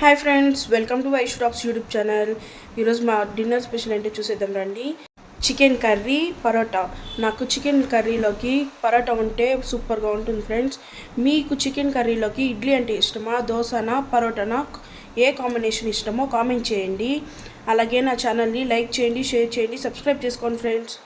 Hi friends, welcome to Vaishu talks YouTube channel. ఈరోజు మా dinner special ఏంటో చూసేద్దాం రండి. Chicken curry parotta. నాకు చికెన్ కర్రీలోకి పరోటా ఉంటే సూపర్గా ఉంటుంది ఫ్రెండ్స్. మీకు చికెన్ కర్రీలోకి ఇడ్లీ అంటే ఇష్టమా, దోశనా, పరోటానా, ఏ కాంబినేషన్ ఇష్టమో కామెంట్ చేయండి. అలాగే నా ఛానల్ని లైక్ చేయండి, షేర్ చేయండి, సబ్స్క్రైబ్ చేసుకోండి ఫ్రెండ్స్.